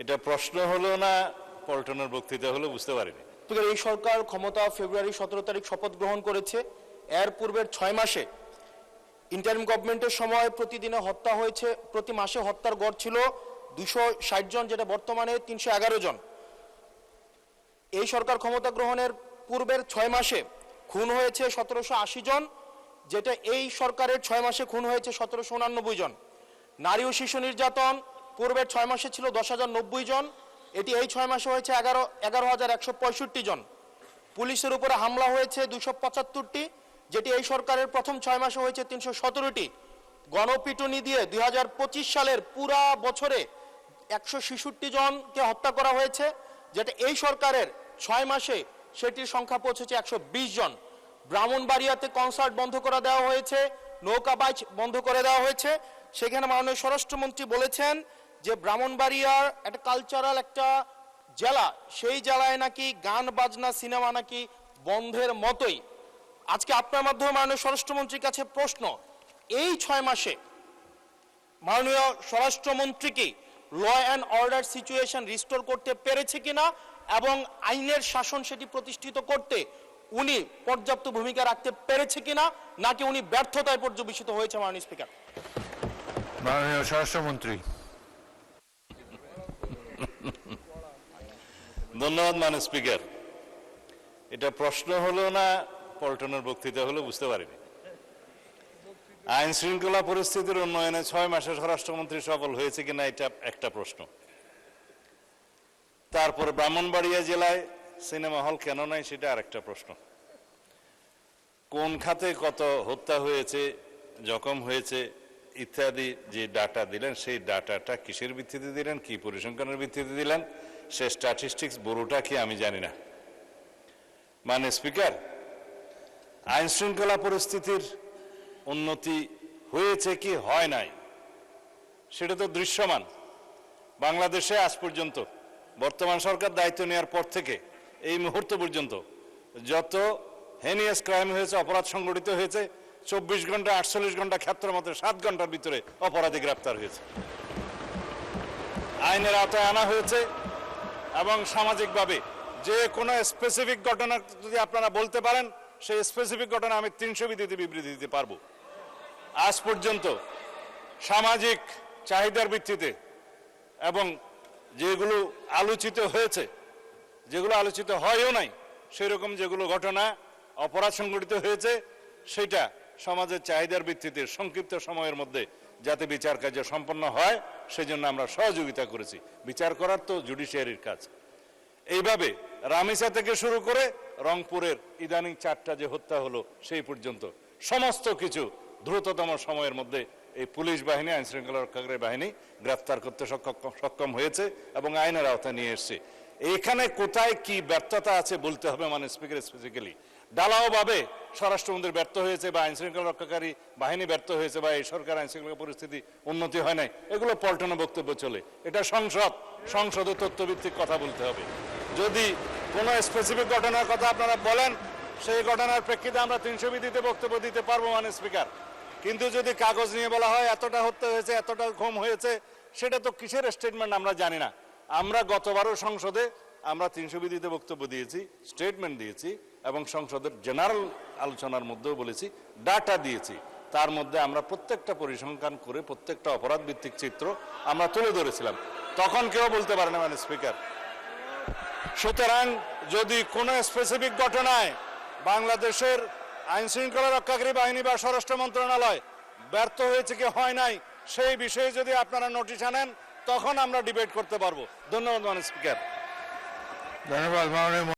এটা প্রশ্ন হলো না পল্টনের বক্তৃতা হলো বুঝতে পারিনি। এই সরকার ক্ষমতা ফেব্রুয়ারি 17 তারিখ শপথ গ্রহণ করেছে। এর পূর্বের 6 মাসে ইন্টারিম গভর্নমেন্টের সময় প্রতিদিনে হত্যা হয়েছে, প্রতি মাসে হত্যার গড় ছিল 260 জন, যেটা বর্তমানে 311 জন। এই সরকার ক্ষমতা গ্রহণের পূর্বের 6 মাসে খুন হয়েছে 1780 জন, যেটা এই সরকারের 6 মাসে খুন হয়েছে 1789 জন। নারী ও শিশু নির্যাতন পূর্বের 6 মাসে ছিল 10,090 জন, এটি এই 6 মাসে হয়েছে 11,165 জন। পুলিশের উপরে হামলা হয়েছে 275টি, যেটি এই সরকারের প্রথম 6 মাসে হয়েছে 317টি। গণপিটুনি দিয়ে 2025 সালের পুরা বছরে 166 জনকে হত্যা করা হয়েছে, যেটা এই সরকারের 6 মাসে সেটির সংখ্যা পৌঁছেছে 120 জন। ব্রাহ্মণবাড়িয়াতে কনসার্ট বন্ধ করে দেওয়া হয়েছে, নৌকাবাজ বন্ধ করে দেওয়া হয়েছে। সেখানে মাননীয় স্বরাষ্ট্রমন্ত্রী বলেছেন যে ব্রাহ্মণবাড়িয়ার একটা কালচারাল একটা জেলা, সেই জেলায় নাকি গান বাজনা সিনেমা নাকি বন্ধের মতোই। আজকে আপনার মাধ্যমে মাননীয় স্বরাষ্ট্রমন্ত্রীর কাছে প্রশ্ন, এই 6 মাসে মাননীয় স্বরাষ্ট্রমন্ত্রী কি law and order situation restore করতে পেরেছে কিনা এবং আইনের শাসন সেটি প্রতিষ্ঠিত করতে উনি পর্যাপ্ত ভূমিকা রাখতে পেরেছে কিনা, নাকি উনি ব্যর্থতায় পর্যবেসিত হয়েছে? মাননীয় স্পিকার। মাননীয় স্বরাষ্ট্রমন্ত্রী। ধন্যবাদ মাননীয় স্পিকার। এটা প্রশ্ন হলো না পল্টনের বক্তৃতা হলো বুঝতে পারিনি। আইন শৃঙ্খলা পরিস্থিতির উন্নয়নে 6 মাসে স্বরাষ্ট্রমন্ত্রী সফল হয়েছে কিনা এটা একটা প্রশ্ন। তারপরে ব্রাহ্মণবাড়িয়া জেলায় সিনেমা হল কেন নাই সেটা আরেকটা প্রশ্ন। কোন খাতে কত হত্যা হয়েছে, জখম হয়েছে ইত্যাদি যে ডাটা দিলেন, সেই ডাটাটা কিসের ভিত্তিতে দিলেন, কি পরিসংখ্যানের ভিত্তিতে দিলেন, সে স্ট্যাটিস্টিক্স বড়টা কি আমি জানি না। মানে স্পিকার, আইন শৃঙ্খলা পরিস্থিতির উন্নতি হয়েছে কি হয় নাই সেটা তো দৃশ্যমান। বাংলাদেশে আজ পর্যন্ত বর্তমান সরকার দায়িত্ব নেওয়ার পর থেকে এই মুহূর্ত পর্যন্ত যত হেনিয়াস ক্রাইম হয়েছে, অপরাধ সংগঠিত হয়েছে, 24 ঘন্টা 48 ঘন্টা ক্ষেত্রের মধ্যে 7 ঘন্টার ভিতরে অপরাধী গ্রেপ্তার হয়েছে, আইনের আওতায় আনা হয়েছে। এবং সামাজিকভাবে যে কোনো স্পেসিফিক ঘটনা যদি আপনারা বলতে পারেন, সেই স্পেসিফিক ঘটনা আমি 300 বিধিতে বিবৃতি দিতে পারবো। আজ পর্যন্ত সামাজিক চাহিদার ভিত্তিতে এবং যেগুলো আলোচিত হয়েছে, যেগুলো আলোচিত হয়ও নাই, সেরকম যেগুলো ঘটনা অপরাধ সংগঠিত হয়েছে, সেটা সমাজের চাহিদার ভিত্তিতে সংক্ষিপ্ত সময়ের মধ্যে যাতে বিচার কার্য সম্পন্ন হয় সেজন্য আমরা সহযোগিতা করেছি। বিচার করার তো জুডিশিয়ারির কাজ। এইভাবে রামিসা থেকে শুরু করে রংপুরের ইদানিং 4টা যে হত্যা হলো সেই পর্যন্ত সমস্ত কিছু দ্রুততম সময়ের মধ্যে এই পুলিশ বাহিনী, আইন শৃঙ্খলা রক্ষাকারী বাহিনী গ্রেফতার করতে সক্ষম হয়েছে এবং আইনের আওতায় নিয়ে এসছে। এখানে কোথায় কি ব্যর্থতা আছে বলতে হবে। মানে স্পিকার, স্পেসিফিক্যালি ডালাওভাবে স্বরাষ্ট্রমন্ত্রী ব্যর্থ হয়েছে বা আইন শৃঙ্খলা রক্ষাকারী বাহিনী ব্যর্থ হয়েছে বা এই সরকার আইন শৃঙ্খলা পরিস্থিতি উন্নতি হয় নাই, এগুলো পল্টনে বক্তব্য চলে। এটা সংসদে তথ্যভিত্তিক কথা বলতে হবে। যদি কোনো স্পেসিফিক ঘটনার কথা আপনারা বলেন, সেই ঘটনার প্রেক্ষিতে আমরা 300 বিধিতে বক্তব্য দিতে পারবো মানে স্পিকার। কিন্তু যদি কাগজ নিয়ে বলা হয় এতটা হত্যা হয়েছে, এতটা ঘুম হয়েছে, সেটা তো কিসের স্টেটমেন্ট আমরা জানি না। আমরা গতবারও সংসদে আমরা 300 বিধিতে বক্তব্য দিয়েছি, স্টেটমেন্ট দিয়েছি এবং সংসদের জেনারেল আলোচনার মধ্যেও বলেছি, ডাটা দিয়েছি। তার মধ্যে আমরা প্রত্যেকটা পরিসংখ্যান করে প্রত্যেকটা অপরাধ ভিত্তিক চিত্র আমরা তুলে ধরেছিলাম। তখন কেউ বলতে পারে না মানে স্পিকার। সুতরাং যদি কোনো স্পেসিফিক ঘটনায় বাংলাদেশের আইন শৃঙ্খলা রক্ষাকারী বাহিনী বা স্বরাষ্ট্র মন্ত্রণালয় ব্যর্থ হয়েছে কি হয় নাই, সেই বিষয়ে যদি আপনারা নোটিশ আনেন, তখন আমরা ডিবেট করতে পারবো। ধন্যবাদ মানে স্পিকার। ধন্যবাদ মাননীয়